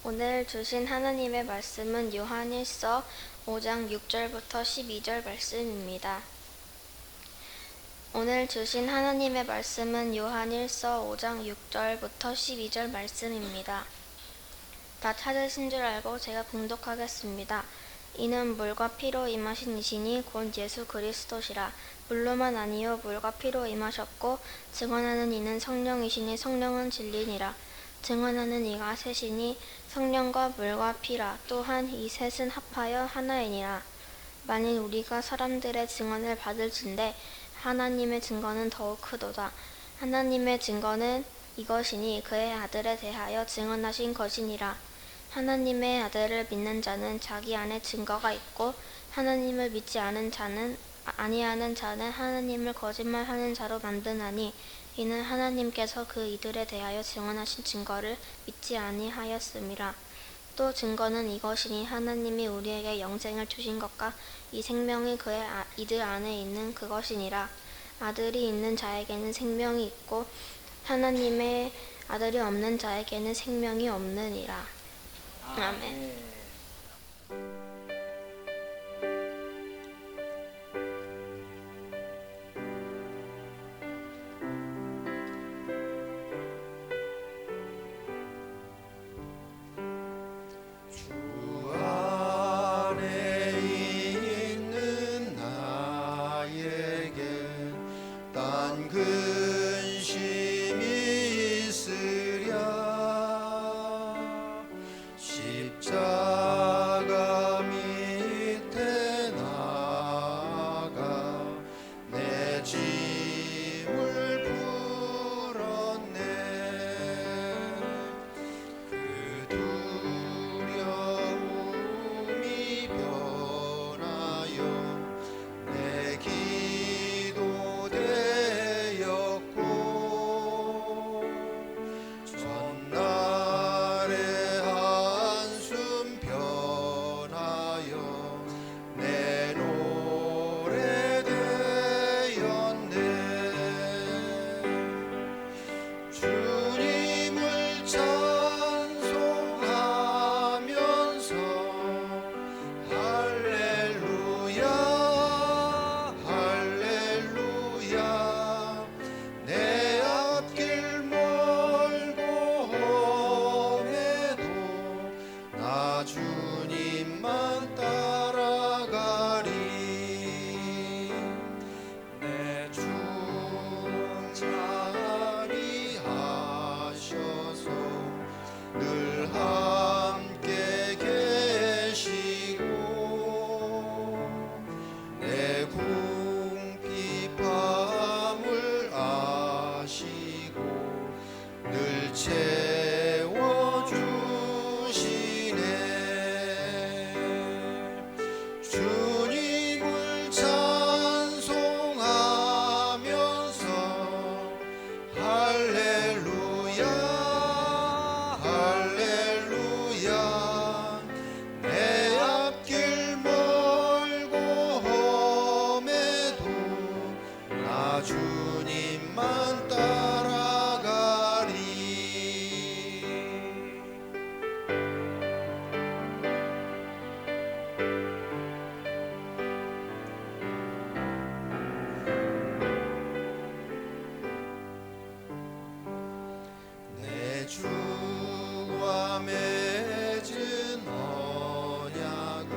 오늘 주신 하나님의 말씀은 요한일서 5장 6절부터 12절 말씀입니다. 오늘 주신 하나님의 말씀은 요한일서 5장 6절부터 12절 말씀입니다. 다 찾으신 줄 알고 제가 봉독하겠습니다. 이는 물과 피로 임하신 이시니 곧 예수 그리스도시라. 물로만 아니요 물과 피로 임하셨고 증언하는 이는 성령이시니 성령은 진리니라. 증언하는 이가 셋이니 성령과 물과 피라. 또한 이 셋은 합하여 하나이니라. 만일 우리가 사람들의 증언을 받을진대 하나님의 증거는 더욱 크도다. 하나님의 증거는 이것이니 그의 아들에 대하여 증언하신 것이니라. 하나님의 아들을 믿는 자는 자기 안에 증거가 있고 하나님을 믿지 아니하는 자는 하나님을 거짓말하는 자로 만드나니 이는 하나님께서 그 이들에 대하여 증언하신 증거를 믿지 아니하였음이라. 또 증거는 이것이니 하나님이 우리에게 영생을 주신 것과 이 생명이 이들 안에 있는 그것이니라. 아들이 있는 자에게는 생명이 있고 하나님의 아들이 없는 자에게는 생명이 없느니라. 아멘. 주님만 따라가리. 내 주와 맺은 언약은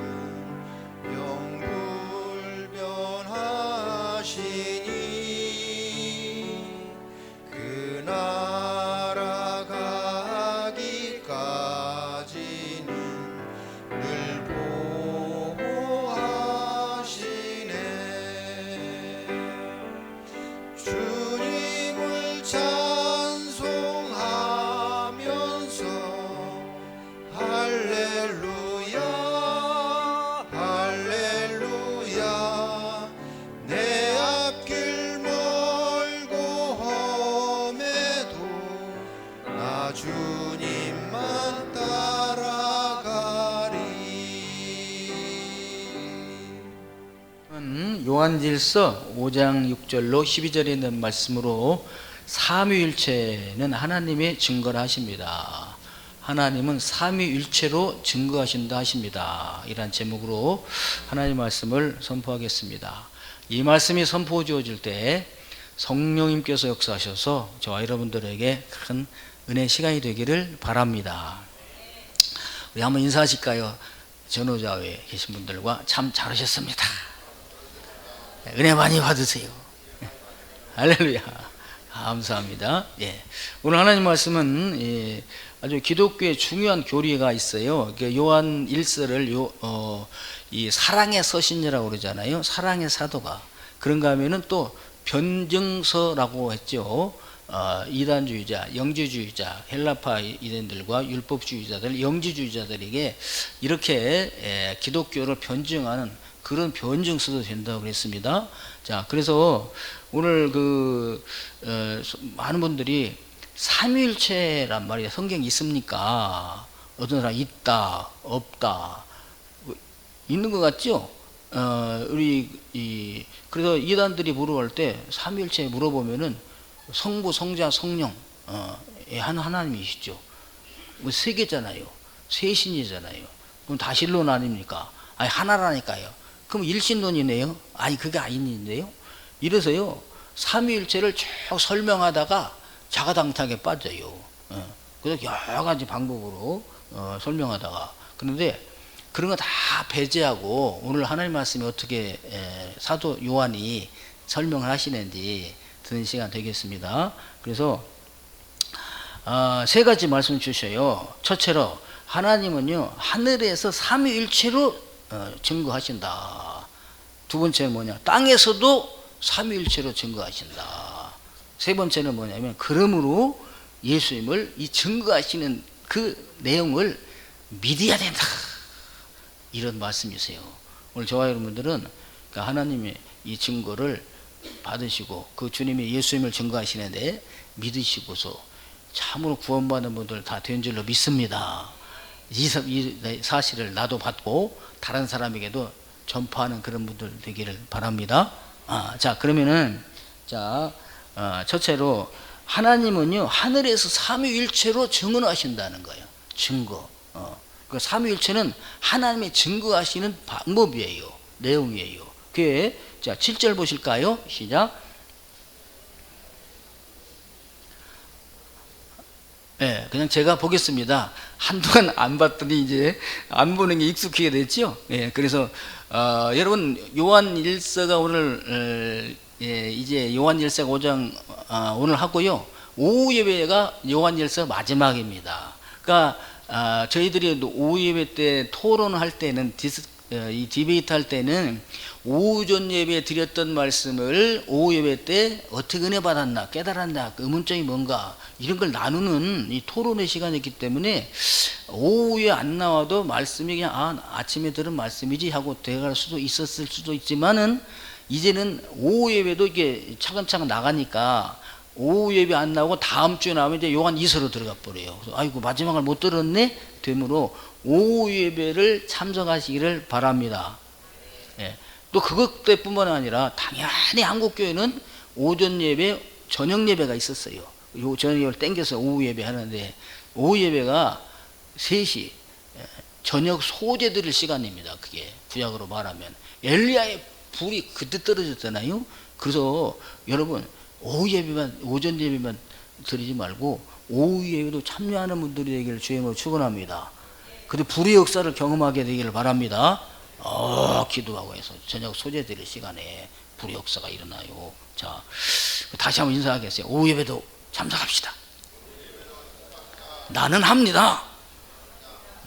영불변하시니 그 나라 가기까지는 늘 보호하시네. 주님을 찬송하면서 할렐루야 할렐루야. 내 앞길 멀고 험해도 나 주님만 따라가리. 요한일서 5장 6절로 12절에 있는 말씀으로 삼위일체는 하나님의 증거를 하십니다. 하나님은 삼위일체로 증거하신다 하십니다. 이란 제목으로 하나님 말씀을 선포하겠습니다. 이 말씀이 선포되어질 때 성령님께서 역사하셔서 저와 여러분들에게 큰 은혜 시간이 되기를 바랍니다. 우리 한번 인사하실까요? 전호자에 계신 분들과 참 잘하셨습니다. 은혜 많이 받으세요. 할렐루야. 감사합니다. 예. 오늘 하나님 말씀은 아주 기독교의 중요한 교리가 있어요. 요한 1서를 이 사랑의 서신이라고 그러잖아요. 사랑의 사도가. 그런가 하면은 또 변증서라고 했죠. 이단주의자, 영지주의자, 헬라파 이단들과 율법주의자들, 영지주의자들에게 이렇게 기독교를 변증하는 그런 변증서도 된다고 그랬습니다. 자, 그래서 오늘 많은 분들이 삼위일체란 말이에요. 성경에 있습니까? 어떤 사람 있다, 없다, 있는 것 같죠? 그래서 이단들이 물어볼 때 삼위일체 물어보면은 성부, 성자, 성령, 한 하나님이시죠. 뭐 세 개잖아요. 세 신이잖아요. 그럼 다신론 아닙니까? 아니, 하나라니까요. 그럼 일신론이네요? 아니, 그게 아닌데요? 이래서요, 삼위일체를 쭉 설명하다가 자가당착에 빠져요. 그래서 여러 가지 방법으로 설명하다가. 그런데 그런 거 다 배제하고 오늘 하나님 말씀이 어떻게 사도 요한이 설명을 하시는지 듣는 시간 되겠습니다. 그래서 세 가지 말씀 주셔요. 첫째로 하나님은요, 하늘에서 삼위일체로 증거하신다. 두 번째는 뭐냐? 땅에서도 삼위일체로 증거하신다. 세 번째는 뭐냐면 그러므로 예수님을 이 증거하시는 그 내용을 믿어야 된다. 이런 말씀이세요. 오늘 저와 여러분들은 하나님의 이 증거를 받으시고 그 주님이 예수님을 증거하시는데 믿으시고서 참으로 구원받는 분들 다 된 줄로 믿습니다. 이 사실을 나도 받고 다른 사람에게도 전파하는 그런 분들 되기를 바랍니다. 자, 그러면은 첫째로 하나님은요, 하늘에서 삼위일체로 증언하신다는 거예요. 증거. 그 삼위일체는 하나님의 증거하시는 방법이에요. 내용이에요. 그게 자, 7절 보실까요? 시작. 예, 그냥 제가 보겠습니다. 한동안 안 봤더니 이제 안 보는 게 익숙하게 됐죠. 예, 그래서 여러분 요한 1서가 오늘 이제 요한 1서가 5장 오늘 하고요. 오후 예배가 요한 1서 마지막입니다. 그러니까 저희들이 오후 예배 때 토론할 때는 이 디베이트 할 때는 오전 예배에 드렸던 말씀을 오후 예배 때 어떻게 은혜 받았나, 깨달았나, 그 의문점이 뭔가 이런 걸 나누는 이 토론의 시간이었기 때문에 오후에 안 나와도 말씀이 그냥 아침에 들은 말씀이지 하고 돼갈 수도 있었을 수도 있지만은 이제는 오후 예배도 이게 차근차근 나가니까 오후 예배 안 나오고 다음 주에 나오면 이제 요한 2서로 들어가 버려요. 그래서 아이고 마지막을 못 들었네 되므로 오후 예배를 참석하시기를 바랍니다. 예. 또 그것 때뿐만 아니라 당연히 한국교회는 오전 예배, 저녁 예배가 있었어요. 요 저녁 예배를 땡겨서 오후 예배 하는데 오후 예배가 3시 저녁 소재 드릴 시간입니다. 그게 구약으로 말하면 엘리야의 불이 그때 떨어졌잖아요. 그래서 여러분 오후 예배만, 오전 예배만 드리지 말고 오후 예배도 참여하는 분들이 되기를 주님으로 축원합니다. 근데 불의 역사를 경험하게 되기를 바랍니다. 기도하고 해서 저녁 소재 드릴 시간에 불의 역사가 일어나요. 자, 다시 한번 인사하겠어요. 오후 예배도 참석합시다. 나는 합니다.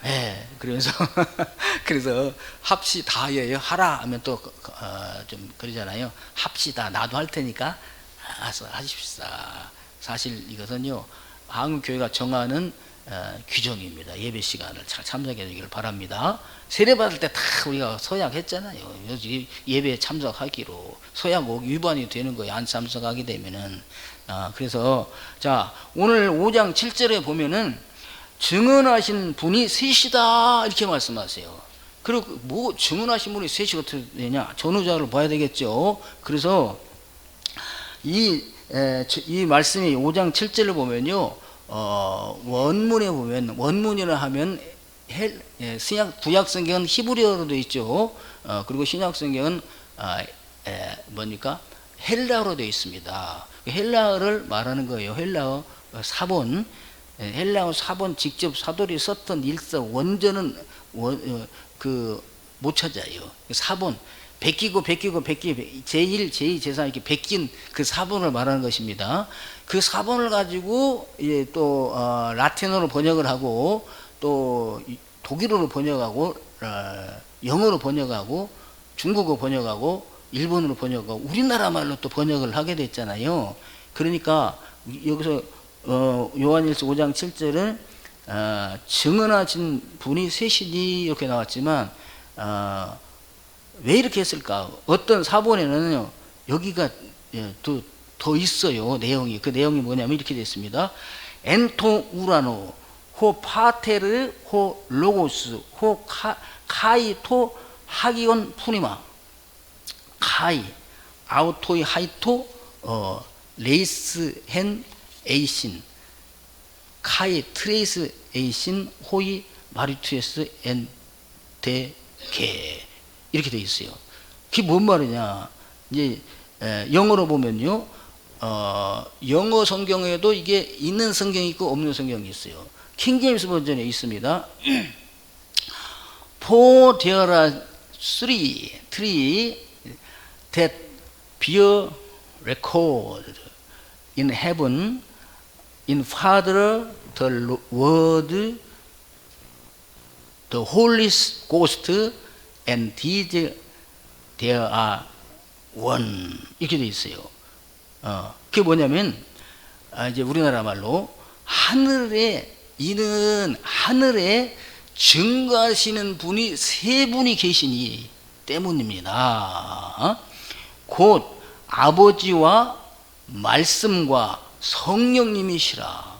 네, 그래서 합시다예요. 하라 하면 또 좀 그러잖아요. 합시다. 나도 할 테니까 알아서 하십시다. 사실 이것은요, 한국 교회가 정하는 규정입니다. 예배 시간을 잘 참석해 주기를 바랍니다. 세례 받을 때 다 우리가 서약했잖아요. 예배에 참석하기로 서약 위반이 되는 거예요. 안 참석하게 되면은. 그래서 자, 오늘 5장 7절에 보면은 증언하신 분이 셋이다 이렇게 말씀하세요. 그리고 뭐 증언하신 분이 셋이 어떻게 되냐? 전후자를 봐야 되겠죠. 그래서 이 말씀이 5장 7절을 보면요, 원문에 보면 원문이라 하면 구약 성경은 히브리어로 되어 있죠. 그리고 신약 성경은 뭡니까? 헬라어로 되어 있습니다. 헬라어를 말하는 거예요. 헬라어 사본, 헬라어 사본 직접 사도리 썼던 일서 원전은 못 찾아요. 사본 베끼고 제1, 제2, 제3 이렇게 베낀 그 사본을 말하는 것입니다. 그 사본을 가지고 이제 또 라틴어로 번역을 하고 또 독일어로 번역하고 영어로 번역하고 중국어 번역하고 일본어로 번역하고 우리나라 말로 또 번역을 하게 됐잖아요. 그러니까 여기서 요한일서 5장 7절은 증언하신 분이 셋이니 이렇게 나왔지만 왜 이렇게 했을까? 어떤 사본에는요 여기가 더 있어요. 내용이. 그 내용이 뭐냐면 이렇게 됐습니다. 엔토 우라노 호 파테르 호 로고스 호 카이토 하기온 푸니마 카이 아우토이 하이토 레이스 헨 에이신 카이 트레이스 에이신 호이 마리투에스 엔 데게 이렇게 되어 있어요. 그게 뭔 말이냐? 이제 영어로 보면요, 영어 성경에도 이게 있는 성경이 있고 없는 성경이 있어요. 킹제임스 버전에 있습니다. For there are three that bear record in heaven, in Father, the Word, the Holy Ghost, and these there are one 이렇게 돼 있어요. 그게 뭐냐면 이제 우리나라 말로 이는 하늘에 증거하시는 분이 세 분이 계시니 때문입니다. 곧 아버지와 말씀과 성령님이시라.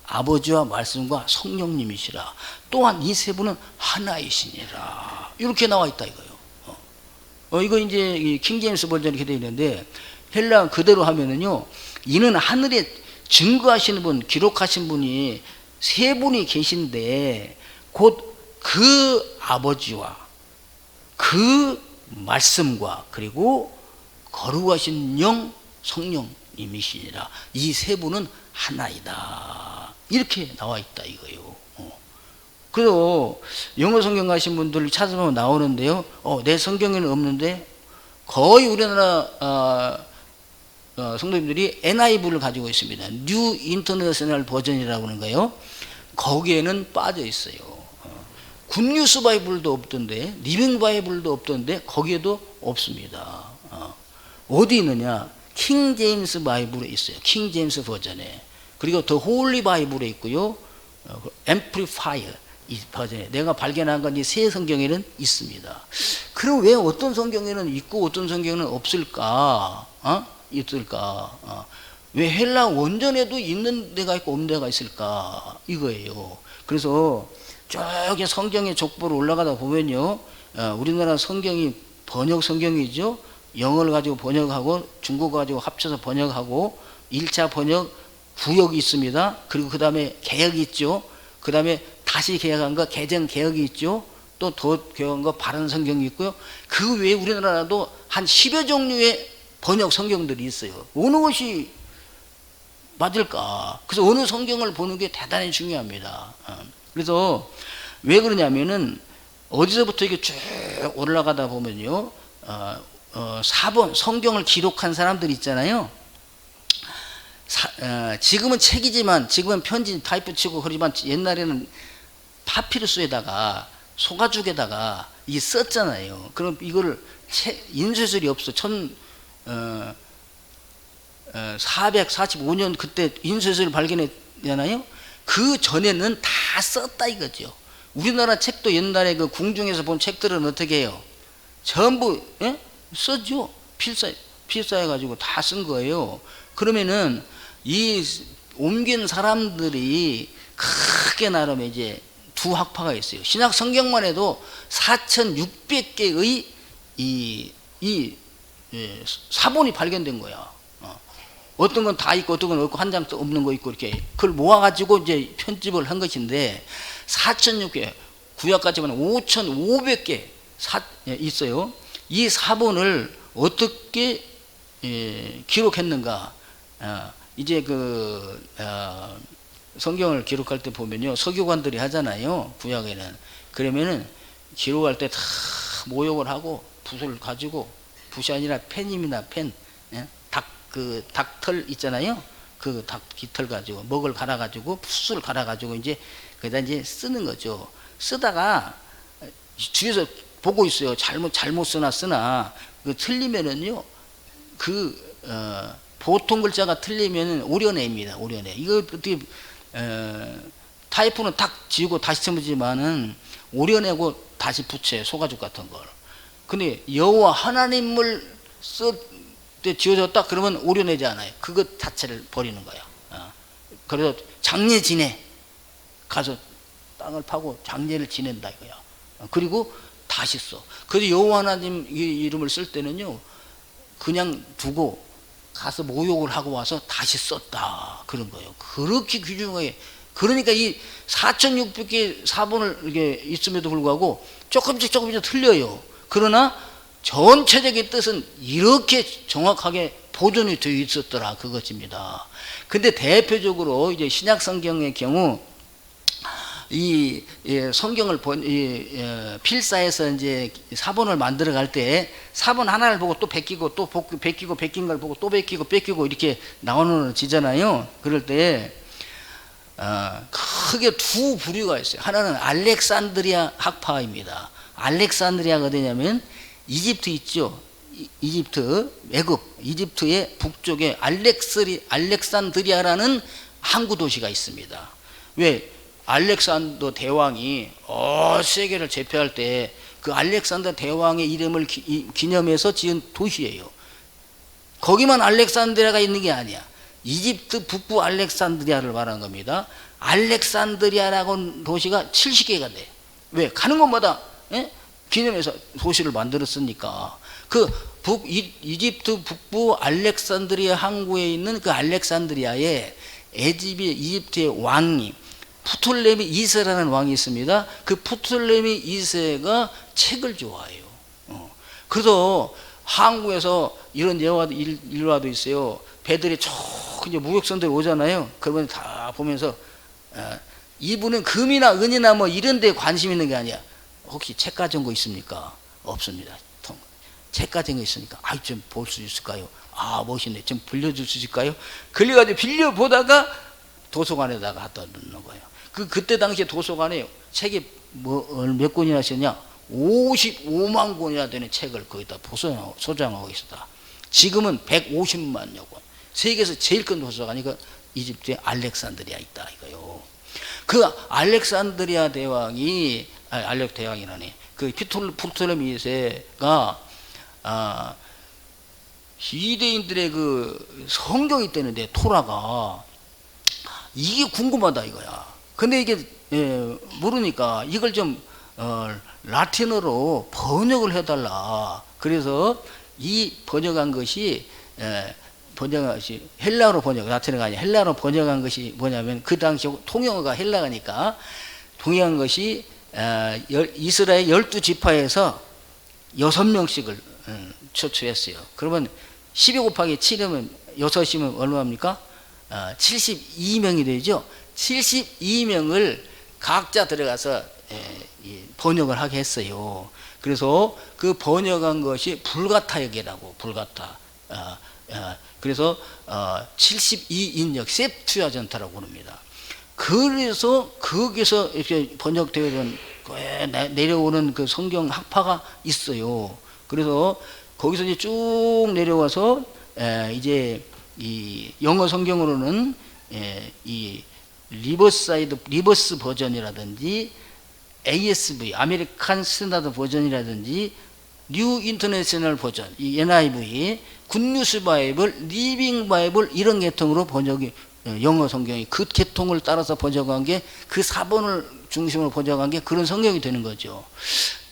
아버지와 말씀과 성령님이시라. 또한 이 세 분은 하나이시니라. 이렇게 나와 있다 이거예요. 이거 이제 킹제임스 버전 이렇게 되어 있는데 헬라 그대로 하면은요, 이는 하늘에 증거하시는 분, 기록하신 분이 세 분이 계신데 곧 그 아버지와 그 말씀과 그리고 거룩하신 영 성령님이시니라. 이 세 분은 하나이다. 이렇게 나와 있다 이거예요. 그래서 영어 성경 가신 분들 찾아보면 나오는데요. 내 성경에는 없는데 거의 우리나라 성도님들이 NIV를 가지고 있습니다. 뉴 인터내셔널 버전이라고 하는 거예요. 거기에는 빠져 있어요. 굿뉴스 바이블도 없던데, 리빙 바이블도 없던데 거기에도 없습니다. 어디 있느냐? 킹 제임스 바이블에 있어요. 킹 제임스 버전에. 그리고 더 홀리 바이블에 있고요. 앰플리파이어 이 버전에 내가 발견한 건 이 세 성경에는 있습니다. 그럼 왜 어떤 성경에는 있고 어떤 성경에는 없을까? 왜 헬라 원전에도 있는 데가 있고 없는 데가 있을까? 이거예요. 그래서 저기 성경의 족보로 올라가다 보면요, 우리나라 성경이 번역 성경이죠. 영어를 가지고 번역하고 중국어 가지고 합쳐서 번역하고 1차 번역 구역이 있습니다. 그리고 그 다음에 개역이 있죠. 그 다음에 다시 개혁한 거 개정 개혁이 있죠. 또 더 개혁한 거 바른 성경이 있고요. 그 외에 우리나라도 한 10여 종류의 번역 성경들이 있어요. 어느 것이 맞을까? 그래서 어느 성경을 보는 게 대단히 중요합니다. 그래서 왜 그러냐면은 어디서부터 이게 쭉 올라가다 보면요, 4번 성경을 기록한 사람들 있잖아요. 지금은 책이지만 지금은 편지 타이프 치고 그러지만 옛날에는 파피루스에다가 소가죽에다가 이 썼잖아요. 그럼 이거를 인쇄술이 없어. 445년 그때 인쇄술을 발견했잖아요. 그 전에는 다 썼다 이거죠. 우리나라 책도 옛날에 그 궁중에서 본 책들은 어떻게 해요? 전부 써죠. 필사해가지고 다 쓴 거예요. 그러면은 이 옮긴 사람들이 크게 나름 이제 두 학파가 있어요. 신약 성경만 해도 4,600개의 이 사본이 발견된 거야. 어떤 건 다 있고 어떤 건 없고 한 장도 없는 거 있고 이렇게 그걸 모아가지고 이제 편집을 한 것인데 4,600개 구약까지만 5,500개 있어요. 이 사본을 어떻게 기록했는가? 이제 성경을 기록할 때 보면요, 서기관들이 하잖아요. 구약에는 그러면은 기록할 때 다 모욕을 하고 붓을 가지고 붓이 아니라 펜입니다. 펜. 닭털 있잖아요. 그 닭 깃털 가지고 먹을 갈아 가지고 풋을 갈아 가지고 이제 그다 이제 쓰는 거죠. 쓰다가 뒤에서 보고 있어요. 잘못 쓰나 그 틀리면은요 보통 글자가 틀리면은 오려내입니다. 오려내. 이거 어떻게 타이프는 탁 지우고 다시 쳐보지만은 오려내고 다시 붙여요. 소가죽 같은 걸. 근데 여호와 하나님을 때 지어졌다 그러면 오려내지 않아요. 그것 자체를 버리는 거예요. 그래서 장례 지내 가서 땅을 파고 장례를 지낸다 이거야. 그리고 다시 써. 그래서 여호와 하나님 이름을 쓸 때는요 그냥 두고 가서 모욕을 하고 와서 다시 썼다 그런 거예요. 그렇게 귀중하게. 그러니까 이 4,600개 사본을 이게 있음에도 불구하고 조금씩 틀려요. 그러나 전체적인 뜻은 이렇게 정확하게 보존이 되어 있었더라 그것입니다. 근데 대표적으로 이제 신약 성경의 경우 이 성경을 필사해서 이제 사본을 만들어 갈 때 사본 하나를 보고 또 베끼고 또 베끼고 베낀 걸 보고 또 베끼고 이렇게 나오지잖아요. 그럴 때 크게 두 부류가 있어요. 하나는 알렉산드리아 학파입니다. 알렉산드리아가 어디냐면 이집트 있죠. 이집트, 애굽, 이집트의 북쪽에 알렉산드리아라는 항구 도시가 있습니다. 왜? 알렉산더 대왕이 세계를 제패할 때 그 알렉산더 대왕의 이름을 기념해서 지은 도시예요. 거기만 알렉산드리아가 있는 게 아니야. 이집트 북부 알렉산드리아를 말하는 겁니다. 알렉산드리아라고 도시가 70개가 돼. 왜? 가는 곳마다 기념해서 도시를 만들었으니까. 이집트 북부 알렉산드리아 항구에 있는 그 알렉산드리아에 이집트의 왕이 프톨레미 2세라는 왕이 있습니다. 그 프톨레미 2세가 책을 좋아해요. 그래서 항구에서 이런 일화도 있어요. 배들이 이제 무역선들이 오잖아요. 그러면 다 보면서 이분은 금이나 은이나 뭐 이런 데 관심 있는 게 아니야. 혹시 책 가진 거 있습니까? 없습니다. 책 가진 거 있으니까 좀 볼 수 있을까요? 멋있네. 좀 빌려줄 수 있을까요? 그래가지고 빌려보다가 도서관에다가 갖다 놓는 거예요. 그때 당시에 도서관에 책이 몇 권이나 있었냐? 55만 권이나 되는 책을 거기다 소장하고 있었다. 지금은 150만여 권. 세계에서 제일 큰 도서관이 이집트의 알렉산드리아 있다 이거요. 그 알렉산드리아 대왕이 대왕이라니. 그 프톨레미 2세가 유대인들의 그 성경이 있다는데 토라가 이게 궁금하다 이거야. 근데 이게 모르니까 이걸 좀 라틴어로 번역을 해달라. 그래서 이 번역한 것이 헬라어로 라틴어가 아니라 헬라어로 번역한 것이 뭐냐면 그 당시 통영어가 헬라어니까 통역한 것이 이스라엘 12지파에서 6명씩을 초청했어요. 그러면 12 곱하기 7이면 6이면 얼마입니까? 72명이 되죠. 72명을 각자 들어가서 번역을 하게 했어요. 그래서 그 번역한 것이 불가타역이라고 불가타. 그래서 72인역 셉투아전타라고 부릅니다. 그래서 거기서 이렇게 번역되어 내려오는 그 성경 학파가 있어요. 그래서 거기서 이제 쭉 내려와서 이제 이 영어 성경으로는 이 리버스 버전이라든지 ASV 아메리칸 스탠다드 버전이라든지 뉴 인터내셔널 버전 이 NIV 굿뉴스 바이블 리빙 바이블 이런 계통으로 번역이 영어 성경이 그 계통을 따라서 번역한 게 그 사본을 중심으로 번역한 게 그런 성경이 되는 거죠.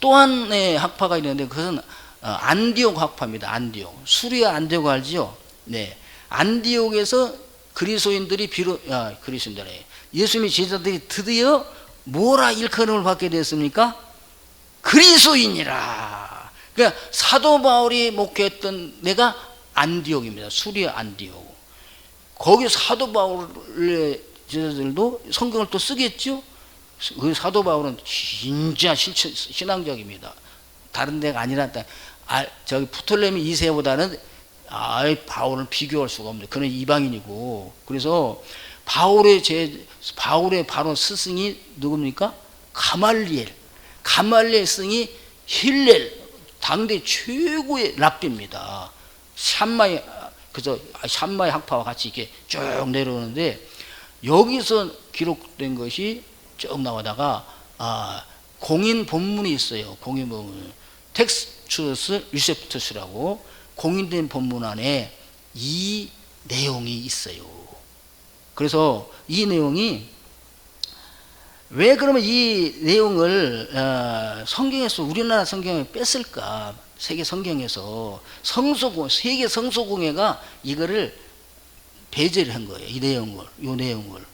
또 한의 학파가 있는데 그것은 안디옥 학파입니다. 안디옥 수리아 안디옥 알죠? 네. 안디옥에서 그리스도인들이 그리스도인들이 예수님의 제자들이 드디어 뭐라 일컬음을 받게 됐습니까? 그리스도인이라. 그러니까 사도 바울이 목회했던 데가 안디옥입니다. 수리아 안디옥. 거기 사도 바울의 제자들도 성경을 또 쓰겠죠. 그 사도 바울은 진짜 신앙적입니다. 다른 데가 아니라 저기 프톨레미 2세보다는 바울을 비교할 수가 없는데 그는 이방인이고. 그래서 바울의 바로 스승이 누굽니까? 가말리엘 스승이 힐렐, 당대 최고의 랍비입니다. 샴마이, 그래서 샴마이 학파와 같이 이렇게 쭉 내려오는데, 여기서 기록된 것이 쭉 나오다가 공인 본문이 있어요. 공인 본문, 텍스투스 유세프투스라고 공인된 본문 안에 이 내용이 있어요. 그래서 이 내용이 왜 그러면 이 내용을 성경에서, 우리나라 성경에 뺐을까? 세계 성경에서 세계 성소공회가 이거를 배제를 한 거예요. 이 내용을.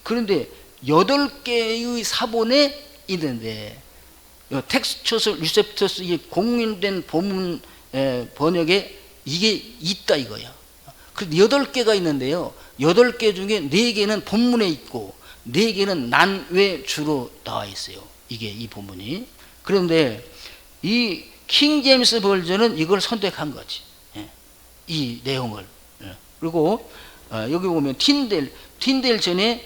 그런데 8개의 사본에 있는데, 텍스투스 유세프투스 이 공인된 본문 번역에 이게 있다 이거야. 그래서 8개가 있는데요. 8개 중에 4개는 본문에 있고 4개는 난외주로 나와 있어요. 이 본문이. 그런데 이 킹 제임스 버전은 이걸 선택한 거지. 이 내용을. 그리고 여기 보면 틴델 전에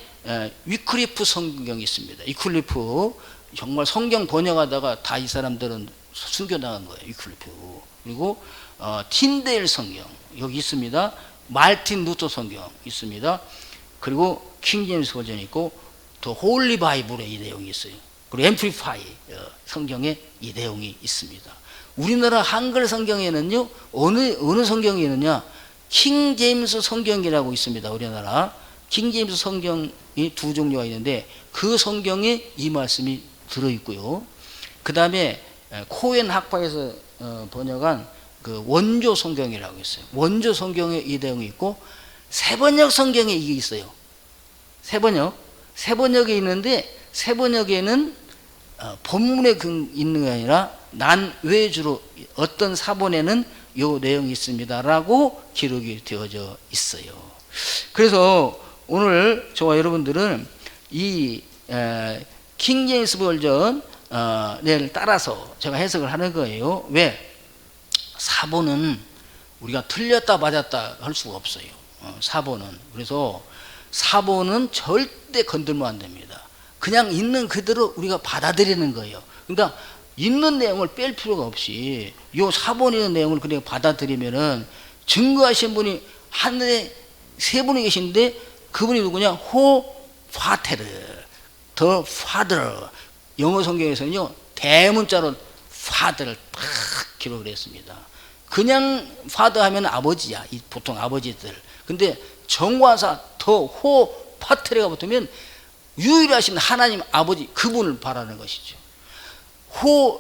위클리프 성경이 있습니다. 위클리프 정말 성경 번역하다가 다 이 사람들은 숨겨나간 거예요. 위클리프. 그리고 틴델 성경 여기 있습니다. 말틴 루터 성경 있습니다. 그리고 킹 제임스 버전이 있고 또 홀리 바이블에 이 내용이 있어요. 그리고 앰플리파이 성경에 이 내용이 있습니다. 우리나라 한글 성경에는요, 어느 성경이 있느냐? 킹 제임스 성경이라고 있습니다. 우리나라 킹 제임스 성경이 2 종류가 있는데 그 성경에 이 말씀이 들어있고요. 그 다음에 코엔 학파에서 번역한 그 원조 성경이라고 있어요. 원조 성경에 이 내용이 있고, 세번역 성경에 이게 있어요. 세번역에 있는데, 세번역에는 본문에 있는 게 아니라 난외주로 어떤 사본에는 요 내용이 있습니다라고 기록이 되어져 있어요. 그래서 오늘 저와 여러분들은 이 킹 제임스 버전을 따라서 제가 해석을 하는 거예요. 왜? 사본은 우리가 틀렸다 맞았다 할 수가 없어요. 사본은. 그래서 사본은 절대 건들면 안 됩니다. 그냥 있는 그대로 우리가 받아들이는 거예요. 그러니까 있는 내용을 뺄 필요가 없이 요 사본에 있는 내용을 그냥 받아들이면은, 증거하신 분이 하늘에 3분이 계신데 그분이 누구냐? 파테르, 더 파더. 영어 성경에서는요 대문자로 파더를 딱 기록을 했습니다. 그냥 파더 하면 아버지야, 보통 아버지들. 근데 정관사 더 파테르가 붙으면 유일하신 하나님 아버지, 그분을 바라는 것이죠.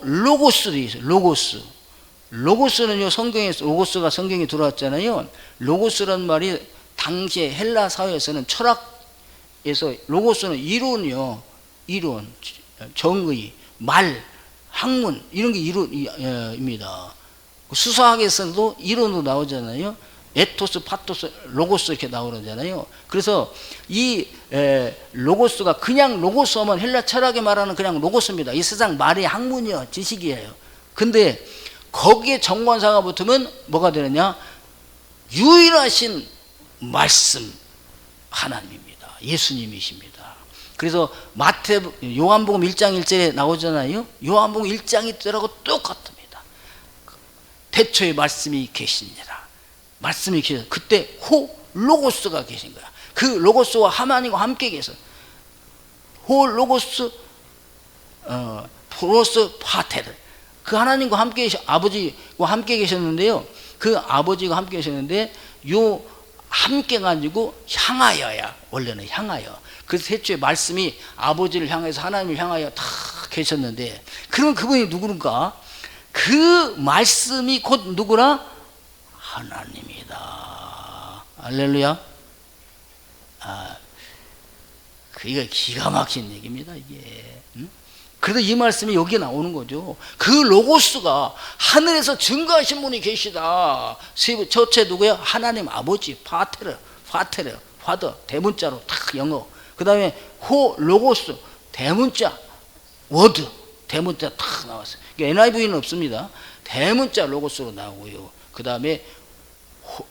로고스도 있어요. 로고스는요, 성경에서, 로고스가 성경에 들어왔잖아요. 로고스란 말이 당시에 헬라 사회에서는 철학에서 로고스는 이론, 정의, 말, 학문, 이런 게 이론입니다. 수사학에서도 이론으로 나오잖아요. 에토스, 파토스, 로고스 이렇게 나오잖아요. 그래서 이 로고스가 그냥 로고스 하면 헬라 철학에 말하는 그냥 로고스입니다. 이 세상 말이 학문이요, 지식이에요. 근데 거기에 정관사가 붙으면 뭐가 되느냐? 유일하신 말씀 하나님입니다. 예수님이십니다. 그래서 요한복음 1장 1절에 나오잖아요. 요한복음 1장 1절하고 똑같습니다. 태초에 말씀이 계시니라. 말씀이 계셔. 그때 로고스가 계신 거야. 그 로고스와 하나님과 함께 계셔. 로고스 프로스 파테르. 그 하나님과 함께 아버지와 함께 계셨는데요. 그 아버지가 함께 계셨는데 요 함께 가지고 향하여야, 원래는 향하여. 그래서 태초에 말씀이 아버지를 향해서 하나님을 향하여 다 계셨는데, 그러면 그분이 누구인가? 그 말씀이 곧 누구나? 하나님이다. 할렐루야. 그게 기가 막힌 얘기입니다, 이게. 그래서 이 말씀이 여기 나오는 거죠. 그 로고스가 하늘에서 증거하신 분이 계시다. 첫째 누구야? 하나님 아버지, 파테르, 파더, 대문자로 딱 영어. 그 다음에 로고스, 대문자, 워드, 대문자 딱 나왔어요. NIV는 없습니다. 대문자 로고스로 나오고요. 그 다음에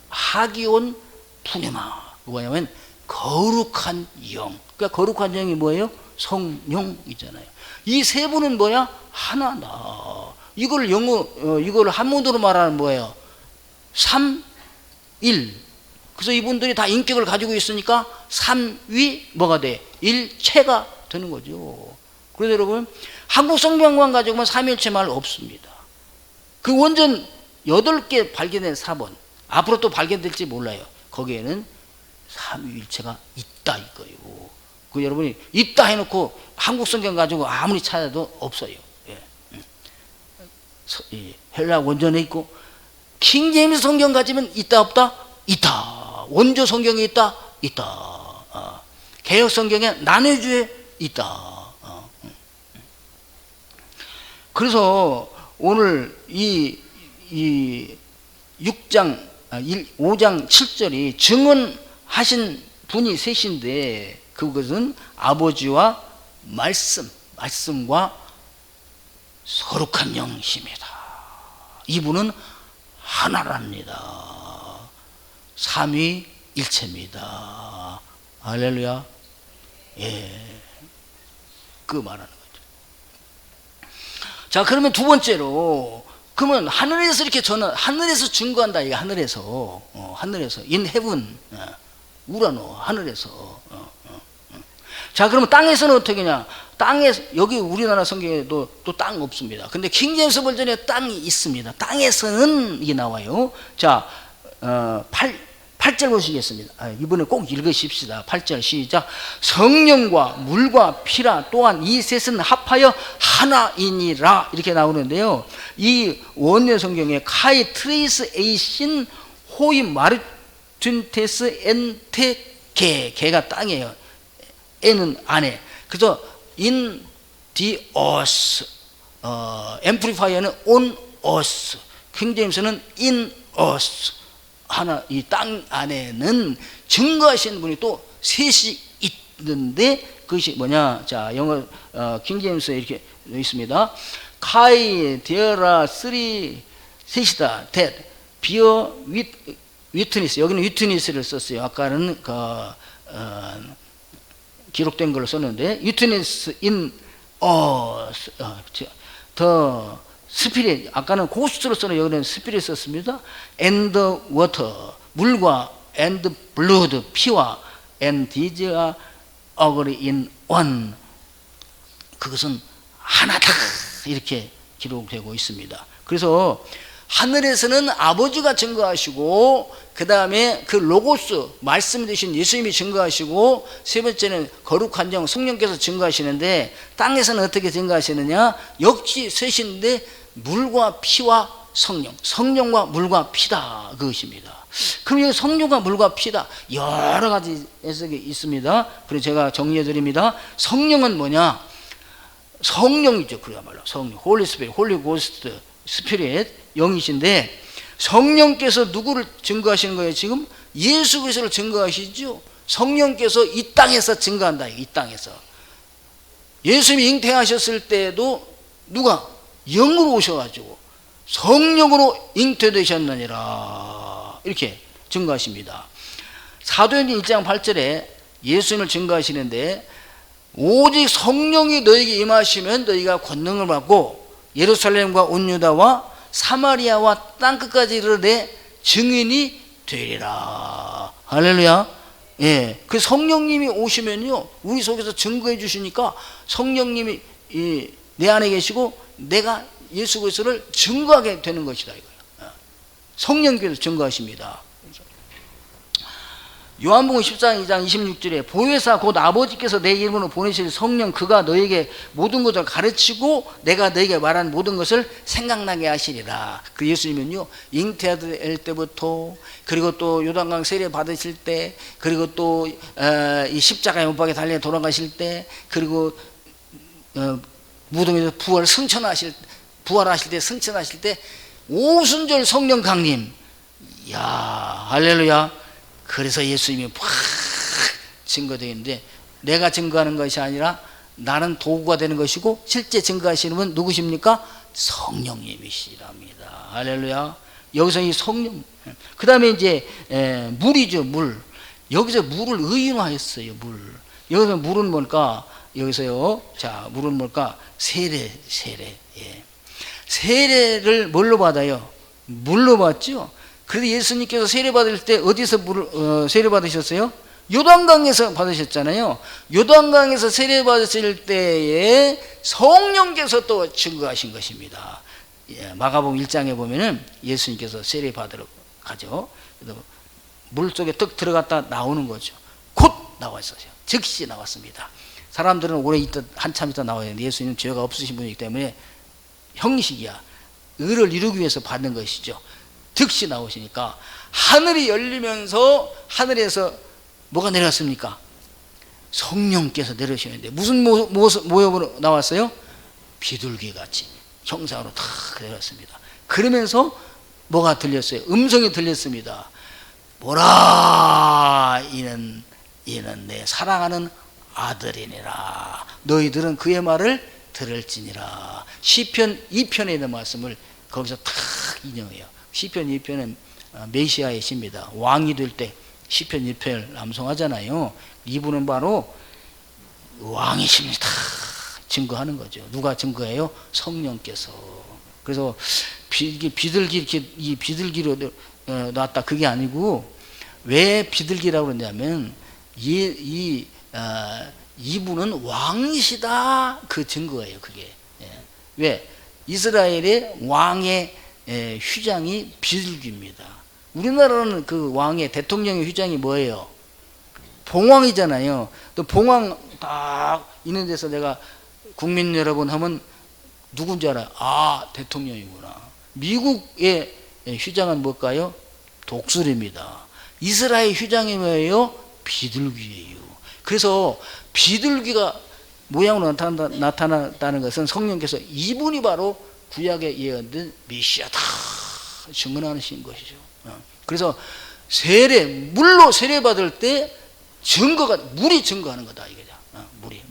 하기온 푸네마. 뭐냐면 거룩한 영. 그러니까 거룩한 영이 뭐예요? 성령이잖아요. 이 세 분은 뭐야? 하나다. 이걸 한문으로 말하는 뭐예요? 3, 1. 그래서 이분들이 다 인격을 가지고 있으니까 삼위 뭐가 돼? 일체가 되는 거죠. 그래서 여러분, 한국 성경만 가지고는 삼위일체 말 없습니다. 그 원전 8개 발견된 사본, 앞으로 또 발견될지 몰라요. 거기에는 삼위일체가 있다 이거예요. 그 여러분이 있다 해놓고 한국 성경 가지고 아무리 찾아도 없어요. 헬라 원전에 있고, 킹제임스 성경 가지면 있다 없다? 있다. 원조 성경에 있다? 있다. 개역 성경에 난해주에 있다. 그래서 오늘 이 5장 7절이 증언하신 분이 셋인데, 그것은 아버지와 말씀과 거룩한 영이십니다. 이분은 하나랍니다. 삼위일체입니다. 할렐루야. 예, 그 말하는 거죠. 자, 그러면 두 번째로, 그러면 하늘에서 이렇게 하늘에서 증거한다. 이게 하늘에서 in heaven, 우라노 하늘에서. 자, 그러면 땅에서는 어떻게 하냐? 땅에서, 여기 우리나라 성경에도 또 땅 없습니다. 근데 킹제임스 버전에 땅이 있습니다. 땅에서는 이게 나와요. 자, 8절 보시겠습니다. 이번에 꼭 읽으십시다. 8절 시작. 성령과 물과 피라 또한 이 셋은 합하여 하나이니라. 이렇게 나오는데요. 이 원예 성경에 카이 트레이스 에이신 호이 마르틴테스 엔테 개가 땅이에요. 에는 안에. 그래서 in the earth, 앰플리파이어는 on earth, 킹제임스는 in earth. 하나, 이 땅 안에는 증거하시는 분이 또 셋이 있는데, 그것이 뭐냐? 자, 영어 킹제임스에 이렇게 있습니다. 카이 데어라 쓰리 셋이다. that bear witness. 여기는 witness를 썼어요. 아까는 기록된 걸 썼는데, witness in the 스피릿, 아까는 고스트로 써는 여기는 스피릿 썼습니다. and water, 물과 and blood, 피와 and these are agree in one, 그것은 하나다 이렇게 기록되고 있습니다. 그래서 하늘에서는 아버지가 증거하시고, 그 다음에 그 로고스 말씀 되신 예수님이 증거하시고, 세 번째는 거룩한 영 성령께서 증거하시는데, 땅에서는 어떻게 증거하시느냐? 역시 셋인데 물과 피와 성령, 성령과 물과 피다, 그것입니다. 그럼 여기 성령과 물과 피다, 여러 가지 해석이 있습니다. 그래서 제가 정리해 드립니다. 성령은 뭐냐? 성령이죠. 그야말로 성령, 홀리 스피릿, 홀리 고스트, 스피릿, 영이신데, 성령께서 누구를 증거하시는 거예요? 지금 예수 그리스도를 증거하시죠. 성령께서 이 땅에서 증거한다. 이 땅에서 예수님이 잉태하셨을 때도 누가 영으로 오셔가지고 성령으로 잉태되셨느니라 이렇게 증거하십니다. 사도행전 1장 8절에 예수님을 증거하시는데, 오직 성령이 너에게 임하시면 너희가 권능을 받고 예루살렘과 온 유다와 사마리아와 땅끝까지 이르러 내 증인이 되리라. 할렐루야. 예, 그 성령님이 오시면요, 우리 속에서 증거해 주시니까 성령님이 내 안에 계시고 내가 예수 그리스도를 증거하게 되는 것이다 이거예요. 성령께서 증거하십니다. 요한복음 14장 2장 26절에 보혜사 곧 아버지께서 내 이름으로 보내실 성령 그가 너에게 모든 것을 가르치고 내가 너에게 말한 모든 것을 생각나게 하시리라. 그 예수님은요 잉태할 때부터 그리고 또 요단강 세례 받으실 때 그리고 또 이 십자가에 못 박혀 달려 돌아가실 때 그리고 무덤에서 부활하실 때 승천하실 때 오순절 성령 강림. 이야 할렐루야. 그래서 예수님이 팍 증거되어 있는데 내가 증거하는 것이 아니라 나는 도구가 되는 것이고 실제 증거하시는 분 누구십니까? 성령님이시랍니다. 할렐루야. 여기서 이 성령 그 다음에 이제 물이죠. 물. 여기서 물을 의인화했어요. 물. 여기서 물은 뭘까? 여기서요. 자 물은 뭘까? 세례. 예. 세례를 뭘로 받아요? 물로 받죠. 그래서 예수님께서 세례 받을 때 어디서 세례 받으셨어요? 요단강에서 받으셨잖아요. 요단강에서 세례 받으실 때에 성령께서 또 증거하신 것입니다. 예, 마가복음 1장에 보면은 예수님께서 세례 받으러 가죠. 그래서 물 속에 뚝 들어갔다 나오는 거죠. 곧 나왔어요. 즉시 나왔습니다. 사람들은 오래 있다 한참 있다 나와야 되는데 예수님은 죄가 없으신 분이기 때문에 형식이야. 의를 이루기 위해서 받는 것이죠. 즉시 나오시니까 하늘이 열리면서 하늘에서 뭐가 내려왔습니까? 성령께서 내려오시는데 무슨 모습으로 나왔어요? 비둘기같이 형상으로 다 내려왔습니다. 그러면서 뭐가 들렸어요? 음성이 들렸습니다. 보라 이는 내 사랑하는 아들이니라. 너희들은 그의 말을 들을지니라. 시편 2편에 있는 말씀을 거기서 탁 인용해요. 시편 2편은 메시아의 시입니다. 왕이 될 때 시편 2편을 암송하잖아요. 이분은 바로 왕이십니다. 증거하는 거죠. 누가 증거해요? 성령께서. 그래서 비둘기 이렇게 이 비둘기로 나왔다 그게 아니고 왜 비둘기라고 그러냐면 이분은 왕이시다 그 증거예요. 그게 왜 이스라엘의 왕의 휘장이 비둘기입니다. 우리나라는 그 왕의 대통령의 휘장이 뭐예요? 봉황이잖아요. 또 봉황 딱 있는 데서 내가 국민 여러분 하면 누군지 알아요? 아 대통령이구나. 미국의 휘장은 뭘까요? 독수리입니다. 이스라엘 휘장이 뭐예요? 비둘기예요. 그래서 비둘기가 모양으로 나타났다는 것은 성령께서 이분이 바로 구약에 예언된 메시아다 증언하신 것이죠. 그래서 물로 세례 받을 때 물이 증거하는 거다 이거죠.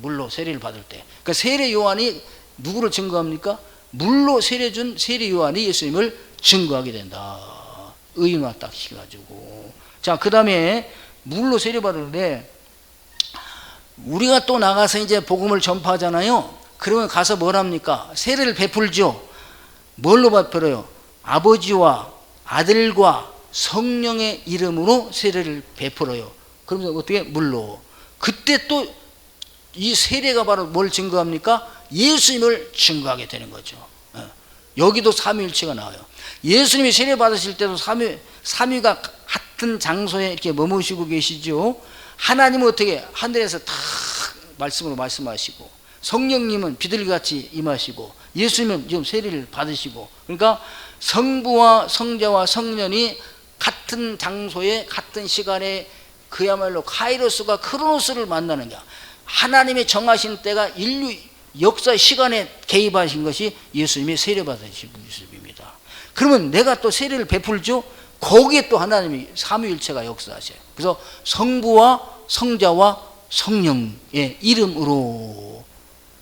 물로 세례를 받을 때. 그러니까 세례 요한이 누구를 증거합니까? 물로 세례 준 세례 요한이 예수님을 증거하게 된다. 의인화 딱 시켜가지고. 자, 그 다음에 물로 세례 받을 때 우리가 또 나가서 이제 복음을 전파하잖아요. 그러면 가서 뭘 합니까? 세례를 베풀죠. 뭘로 베풀어요? 아버지와 아들과 성령의 이름으로 세례를 베풀어요. 그러면서 어떻게? 물로. 그때 또 이 세례가 바로 뭘 증거합니까? 예수님을 증거하게 되는 거죠. 여기도 삼위일체가 나와요. 예수님이 세례 받으실 때도 삼위가 같은 장소에 이렇게 머무시고 계시죠. 하나님은 어떻게 하늘에서 다 말씀으로 말씀하시고 성령님은 비둘기같이 임하시고 예수님은 지금 세례를 받으시고 그러니까 성부와 성자와 성령이 같은 장소에 같은 시간에 그야말로 카이로스가 크로노스를 만나는 거야. 하나님의 정하신 때가 인류 역사 시간에 개입하신 것이 예수님이 세례 받으신 모습입니다. 그러면 내가 또 세례를 베풀죠. 거기에 또 하나님이 삼위일체가 역사하셔요. 그래서 성부와 성자와 성령의 이름으로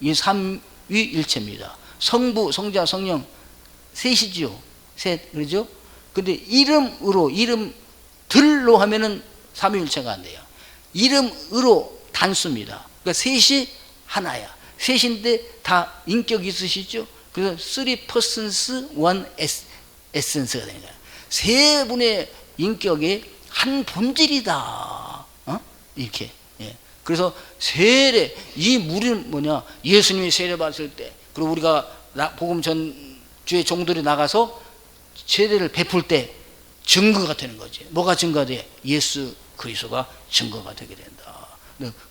이 삼위일체입니다. 성부, 성자, 성령 셋이지요. 셋 그렇죠? 근데 이름으로 이름들로 하면은 삼위일체가 안 돼요. 이름으로 단수입니다. 그러니까 셋이 하나야. 셋인데 다 인격이 있으시죠? 그래서 three persons, one essence가 되는 거야. 세 분의 인격이 한 본질이다. 이렇게. 예. 그래서 세례, 이 물은 뭐냐? 예수님이 세례 받을 때, 그리고 우리가 복음 전주의 종들이 나가서 세례를 베풀 때 증거가 되는 거지. 뭐가 증거가 돼? 예수 그리스도가 증거가 되게 된다.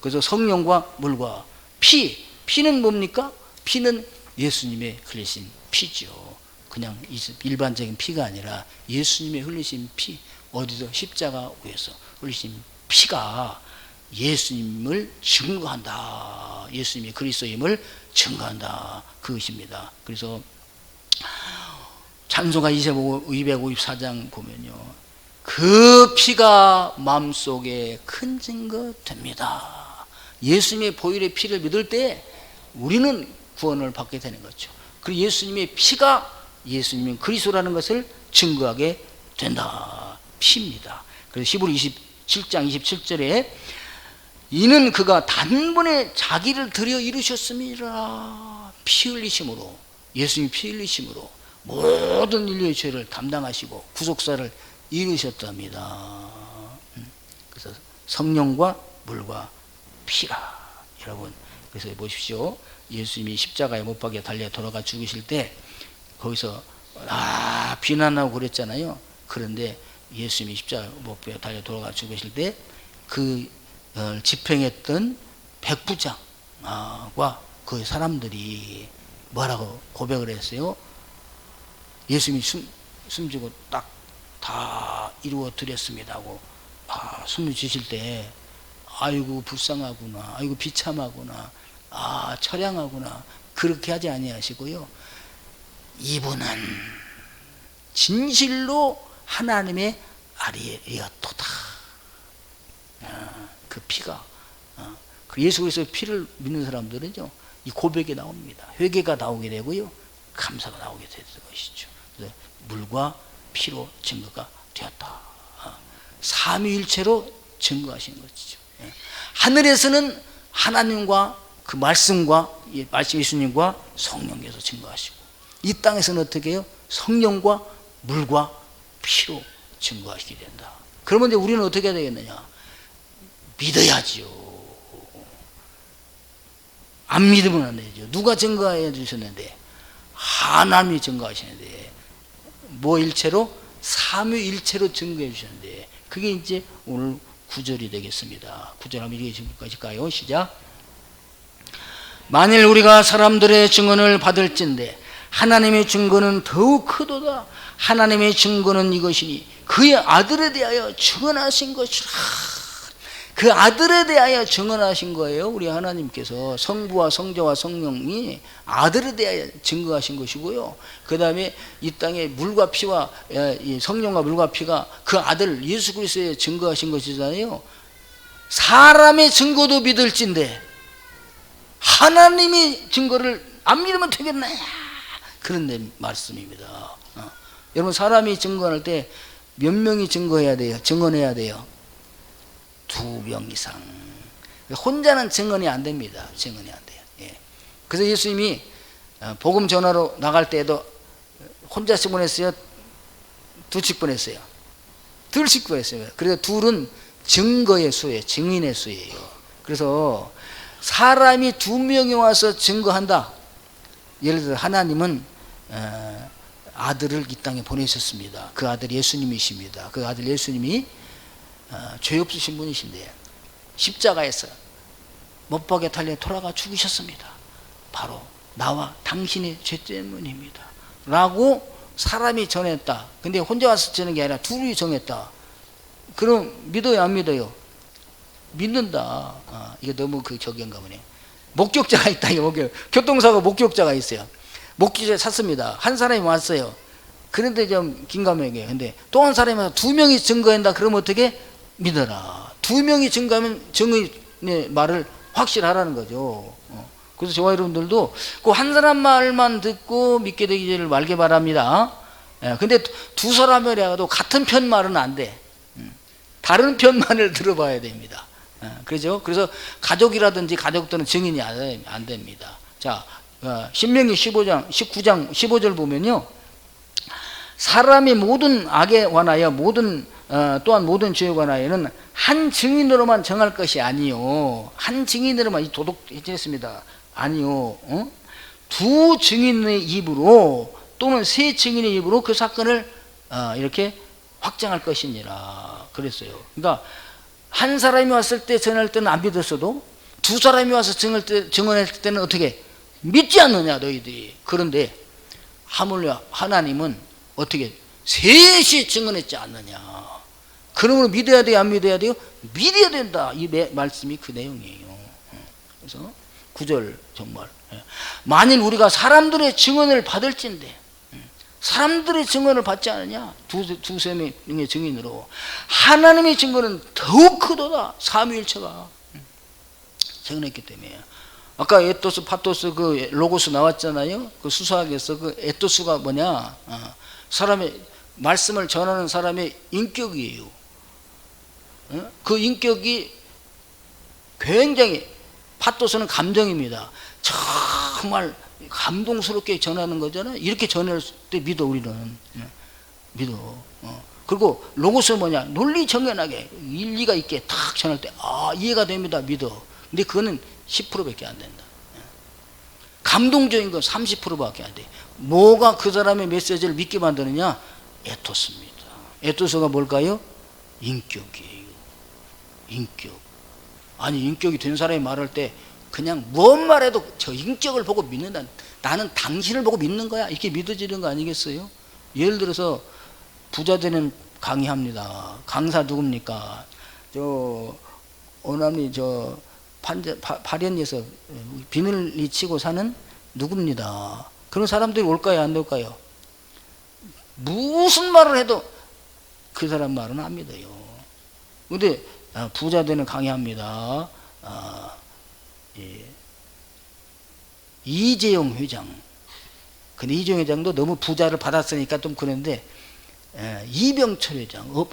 그래서 성령과 물과 피는 뭡니까? 피는 예수님의 흘리신 피죠. 그냥 일반적인 피가 아니라 예수님의 흘리신 피, 어디서 십자가 위에서 흘리신 피가 예수님을 증거한다. 예수님이 그리스도임을 증거한다. 그것입니다. 그래서 찬송가 254장 보면요, 그 피가 마음속에 큰 증거 됩니다. 예수님의 보혈의 피를 믿을 때 우리는 구원을 받게 되는 거죠. 그리고 예수님의 피가 예수님이 그리스도라는 것을 증거하게 된다. 피입니다. 그래서 히브리 27장 27절에 이는 그가 단번에 자기를 들여 이루셨음이라. 피 흘리심으로, 예수님이 피 흘리심으로 모든 인류의 죄를 담당하시고 구속사를 이루셨답니다. 그래서 성령과 물과 피라. 여러분, 그래서 보십시오. 예수님이 십자가에 못 박혀 달려 돌아가 죽으실 때 거기서 비난하고 그랬잖아요. 그런데 예수님이 십자가에 못 박혀 달려 돌아가 죽으실 때 그 집행했던 백부장과 그 사람들이 뭐라고 고백을 했어요? 예수님이 숨지고 딱 다 이루어 드렸습니다 하고 숨을 쉬실 때 아이고 불쌍하구나, 아이고 비참하구나, 처량하구나, 그렇게 하지 아니하시고요, 이분은 진실로 하나님의 아들이었도다. 그 피가 그 예수 그리스도의 피를 믿는 사람들은요, 이 고백이 나옵니다. 회개가 나오게 되고요, 감사가 나오게 되는 것이죠. 그래서 물과 피로 증거가 되었다. 삼위일체로 증거하시는 것이죠. 하늘에서는 하나님과 그 말씀과 말씀 예수님과 성령께서 증거하시고, 이 땅에서는 어떻게 해요? 성령과 물과 피로 증거하시게 된다. 그러면 이제 우리는 어떻게 해야 되겠느냐? 믿어야지요. 안 믿으면 안 되죠. 누가 증거해 주셨는데? 하나님이 증거하시는데, 뭐 일체로? 삼위일체로 증거해 주셨는데, 그게 이제 오늘 9절이 되겠습니다. 9절 한번 읽으실까요? 시작. 만일 우리가 사람들의 증언을 받을진대 하나님의 증거는 더욱 크도다. 하나님의 증거는 이것이니 그의 아들에 대하여 증언하신 것이라. 그 아들에 대하여 증언하신 거예요. 우리 하나님께서 성부와 성자와 성령이 아들에 대하여 증거하신 것이고요, 그 다음에 이 땅에 물과 피와 성령과 물과 피가 그 아들 예수 그리스도에 증거하신 것이잖아요. 사람의 증거도 믿을진데 하나님의 증거를 안 믿으면 되겠나, 그런 말씀입니다. 여러분, 사람이 증거할 때 몇 명이 증거해야 돼요? 증언해야 돼요? 2명 이상. 혼자는 증언이 안 됩니다. 증언이 안 돼요. 예. 그래서 예수님이 복음 전하러 나갈 때에도 혼자씩 보냈어요? 두씩 보냈어요? 둘씩 보냈어요. 그래서 둘은 증거의 수예요. 증인의 수예요. 그래서 사람이 2명이 와서 증거한다. 예를 들어 하나님은 아들을 이 땅에 보내셨습니다. 그 아들 예수님이십니다. 그 아들 예수님이 죄 없으신 분이신데 십자가에서 못 박에 달려 돌아가 죽으셨습니다. 바로 나와 당신의 죄 때문입니다 라고 사람이 전했다. 근데 혼자 와서 전한 게 아니라 둘이 정했다. 그럼 믿어요, 안 믿어요? 믿는다. 이게 너무 적인가 보네. 목격자가 있다. 교통사고 목격자가 있어요. 목격자 찾습니다. 한 사람이 왔어요. 그런데 좀 긴가민하게. 근데 또 한 사람이 와서 2명이 증거한다. 그러면 어떻게? 믿어라. 2명이 증거하면 증인의 말을 확실하라는 거죠. 그래서 저와 여러분들도 그 한 사람 말만 듣고 믿게 되기를 말게 바랍니다. 근데 두 사람이라도 같은 편 말은 안 돼. 다른 편만을 들어봐야 됩니다. 그렇죠? 그래서 가족이라든지 가족들은 증인이 안 됩니다. 자, 신명기 19장 15절 보면요, 사람이 모든 악에 관하여 또한 모든 죄에 관하여는 한 증인으로만 정할 것이 아니요, 한 증인으로만 도덕했습니다. 아니요, 두 증인의 입으로 또는 세 증인의 입으로 그 사건을 이렇게 확정할 것이니라 그랬어요. 그러니까 한 사람이 왔을 때 전할 때는 안 믿었어도 두 사람이 와서 증언했을 때는 어떻게 믿지 않느냐 너희들이. 그런데 하물며 하나님은 어떻게 셋이 증언했지 않느냐. 그러므로 믿어야 돼요, 안 믿어야 돼요? 믿어야 된다. 이 말씀이 그 내용이에요. 그래서 9절 정말, 만일 우리가 사람들의 증언을 받을진대, 사람들의 증언을 받지 않느냐, 두세 명의 증인으로 하나님의 증거는 더욱 크도다. 삼위일체가 증언했기 때문에. 아까 에토스 파토스 그 로고스 나왔잖아요. 그 수사학에서 그 에토스가 뭐냐, 사람의 말씀을 전하는 사람의 인격이에요. 그 인격이 굉장히, 파토스는 감정입니다. 정말 감동스럽게 전하는 거잖아요. 이렇게 전할 때 믿어. 우리는 믿어. 그리고 로고스는 뭐냐, 논리 정연하게 일리가 있게 탁 전할 때 이해가 됩니다. 믿어. 근데 그거는 10%밖에 안 된다. 감동적인 건 30%밖에 안 돼. 뭐가 그 사람의 메시지를 믿게 만드느냐? 에토스입니다. 에토스가 뭘까요? 인격이에요. 인격. 아니, 인격이 된 사람이 말할 때 그냥 무슨 말해도 저 인격을 보고 믿는다. 나는 당신을 보고 믿는 거야. 이렇게 믿어지는 거 아니겠어요? 예를 들어서 부자 되는 강의합니다. 강사 누굽니까? 저 오남리 저 발현에서 비늘이 치고 사는 누굽니다. 그런 사람들이 올까요, 안 올까요? 무슨 말을 해도 그 사람 말은 안 믿어요. 근데 부자 되는 강의합니다. 이재용 회장. 근데 이재용 회장도 너무 부자를 받았으니까 좀 그런데, 이병철 회장,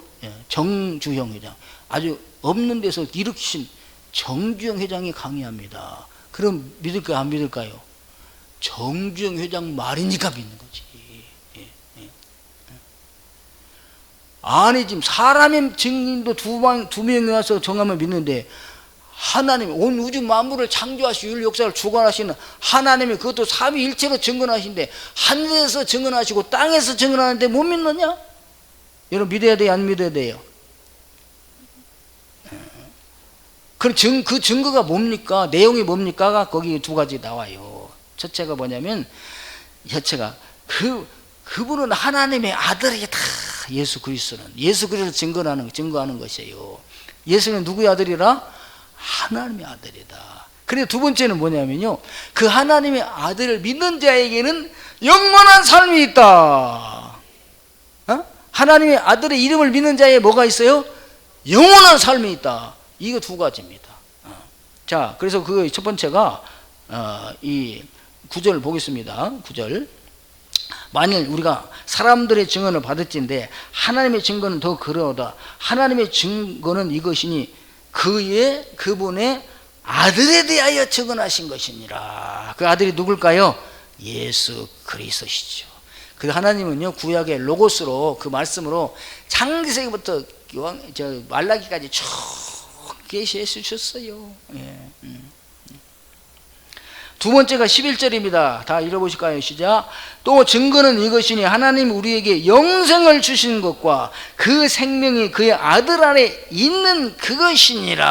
정주영 회장, 아주 없는 데서 일으키신 정주영 회장이 강의합니다. 그럼 믿을까요, 안 믿을까요? 정주영 회장 말이니까 믿는 거지. 아니, 지금 사람의 증인도 두 명이 와서 정하면 믿는데, 하나님, 온 우주 만물을 창조하시고 율 역사를 주관하시는 하나님이 그것도 삼위일체로 증언하신데, 하늘에서 증언하시고 땅에서 증언하는데 못 믿느냐? 여러분, 믿어야 돼요, 안 믿어야 돼요? 그럼 그 증거가 뭡니까? 내용이 뭡니까? 거기 두 가지 나와요. 첫째가 뭐냐면, 첫째가 그분은 하나님의 아들이 다 예수 그리스도를 증거하는 것이에요. 예수는 누구의 아들이라? 하나님의 아들이다. 그리고 두 번째는 뭐냐면요, 그 하나님의 아들을 믿는 자에게는 영원한 삶이 있다. 하나님의 아들의 이름을 믿는 자에 뭐가 있어요? 영원한 삶이 있다. 이거 두 가지입니다. 자, 그래서 그 첫 번째가 이 9절 보겠습니다. 9절. 만일 우리가 사람들의 증언을 받을진데 하나님의 증거는 더 그러하다. 하나님의 증거는 이것이니 그분의 아들에 대하여 증언하신 것이니라. 그 아들이 누굴까요? 예수 그리스도시죠. 그 하나님은요, 구약의 로고스로, 그 말씀으로 창세기부터 말라기까지 쭉 계시해 주셨어요. 두 번째가 11절입니다. 다 읽어보실까요? 시작. 또 증거는 이것이니 하나님 우리에게 영생을 주신 것과 그 생명이 그의 아들 안에 있는 그것이니라.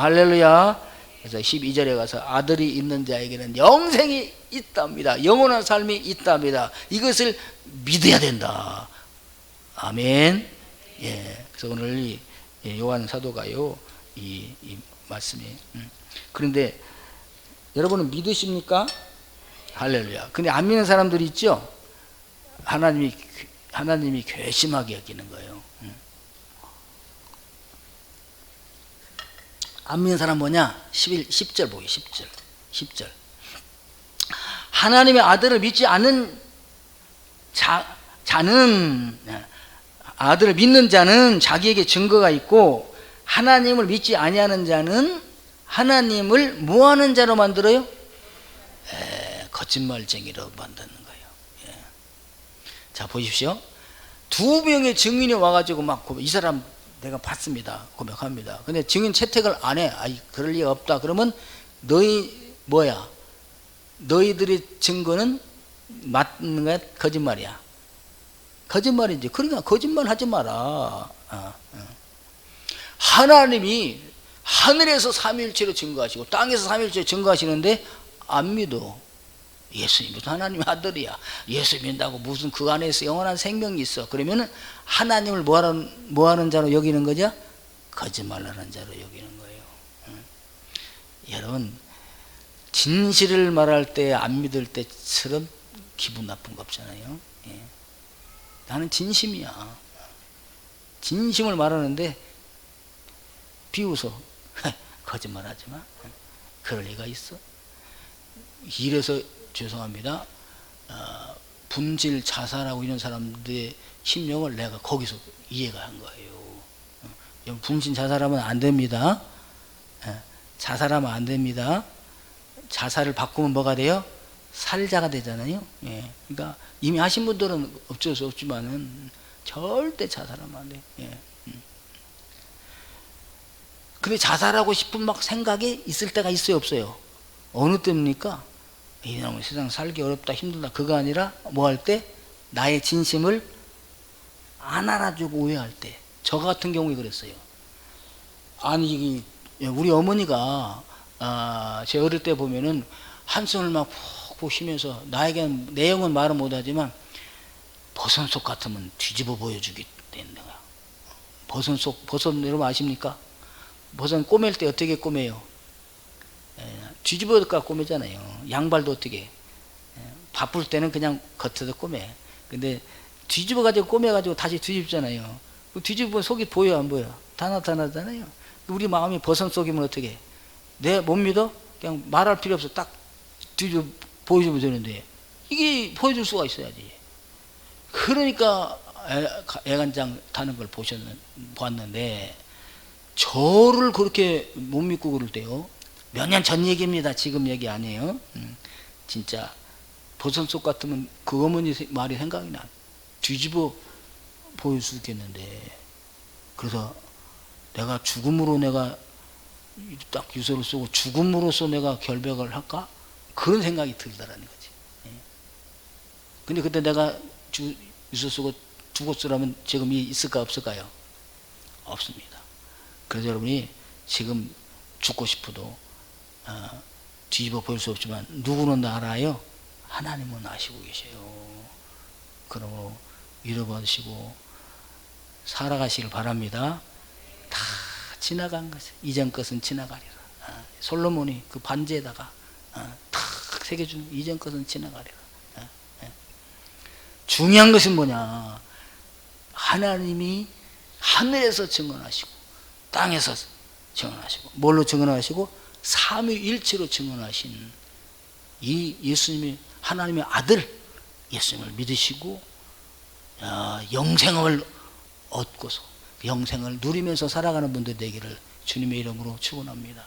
할렐루야. 그래서 12절에 가서 아들이 있는 자에게는 영생이 있답니다. 영원한 삶이 있답니다. 이것을 믿어야 된다. 아멘. 그래서 오늘 이 요한 사도가요, 이 말씀이. 그런데 여러분은 믿으십니까? 할렐루야. 근데 안 믿는 사람들이 있죠? 하나님이 괘씸하게 여기는 거예요. 안 믿는 사람 뭐냐? 10절 보기, 10절. 하나님의 아들을 믿지 않는 자는, 아들을 믿는 자는 자기에게 증거가 있고, 하나님을 믿지 아니하는 자는 하나님을 뭐하는 자로 만들어요? 거짓말쟁이로 만드는 거예요. 자, 보십시오. 두 명의 증인이 와가지고 막 이 사람 내가 봤습니다. 고백합니다. 근데 증인 채택을 안 해. 그럴 리가 없다. 그러면 너희들의 증거는 맞는 거야? 거짓말이야? 거짓말이지. 그러니까 거짓말 하지 마라. 하나님이 하늘에서 삼위일체로 증거하시고 땅에서 삼위일체로 증거하시는데 안 믿어. 예수 무슨 하나님의 아들이야. 예수 믿는다고 무슨 그 안에서 영원한 생명이 있어. 그러면은 하나님을 뭐하는 자로 여기는 거죠? 거짓말하는 자로 여기는 거예요. 여러분, 진실을 말할 때 안 믿을 때처럼 기분 나쁜 거 없잖아요. 예. 나는 진심이야. 진심을 말하는데 비웃어. 거짓말하지 마. 그럴 리가 있어. 이래서 죄송합니다. 분질 자살하고 이런 사람들의 심령을 내가 거기서 이해가 한 거예요. 분신 자살하면 안 됩니다. 자살하면 안 됩니다. 자살을 바꾸면 뭐가 돼요? 살자가 되잖아요. 예. 그러니까 이미 하신 분들은 어쩔 수 없지만은 절대 자살하면 안 돼요. 예. 근데 자살하고 싶은 막 생각이 있을 때가 있어요, 없어요? 어느 때입니까? 이놈의 세상 살기 어렵다, 힘들다. 그거 아니라 뭐 할 때? 나의 진심을 안 알아주고 오해할 때. 저 같은 경우에 그랬어요. 아니, 우리 어머니가 제 어릴 때 보면은 한숨을 막 푹푹 쉬면서 나에게는 내용은 말은 못하지만 버섯 속 같으면 뒤집어 보여주기 된다. 버섯 여러분 아십니까? 버섯 꼬맬 때 어떻게 꼬매요? 뒤집어가 꼬매잖아요. 양발도 어떻게? 바쁠 때는 그냥 겉에서 꼬매. 근데 뒤집어가지고 꼬매가지고 다시 뒤집잖아요. 뒤집으면 속이 보여 안 보여? 다 나타나잖아요. 우리 마음이 버섯 속이면 어떻게? 내 못 믿어? 그냥 말할 필요 없어. 딱 뒤집어 보여주면 되는데 이게 보여줄 수가 있어야지. 그러니까 애간장 타는 걸 보았는데 저를 그렇게 못 믿고 그럴 때요. 몇 년 전 얘기입니다. 지금 얘기 아니에요. 진짜 버섯 속 같으면 그 어머니 말이 생각이 나. 뒤집어 보일 수 있겠는데. 그래서 내가 죽음으로 내가 딱 유서를 쓰고 죽음으로써 내가 결백을 할까? 그런 생각이 들더라는 거지. 근데 그때 내가 유서 쓰고 죽었으라면 지금이 있을까 없을까요? 없습니다. 그래서 여러분이 지금 죽고 싶어도 뒤집어 보일 수 없지만 누구는 알아요? 하나님은 아시고 계셔요. 그러므로 잃어버리시고 살아가시길 바랍니다. 다 지나간 것이 이전 것은 지나가리라. 솔로몬이 그 반지에다가 탁 새겨준 이전 것은 지나가리라. 중요한 것은 뭐냐? 하나님이 하늘에서 증언하시고 땅에서 증언하시고 뭘로 증언하시고 삼위일체로 증언하신 이 예수님이 하나님의 아들 예수님을 믿으시고 영생을 얻고서 영생을 누리면서 살아가는 분들 되기를 주님의 이름으로 축원합니다.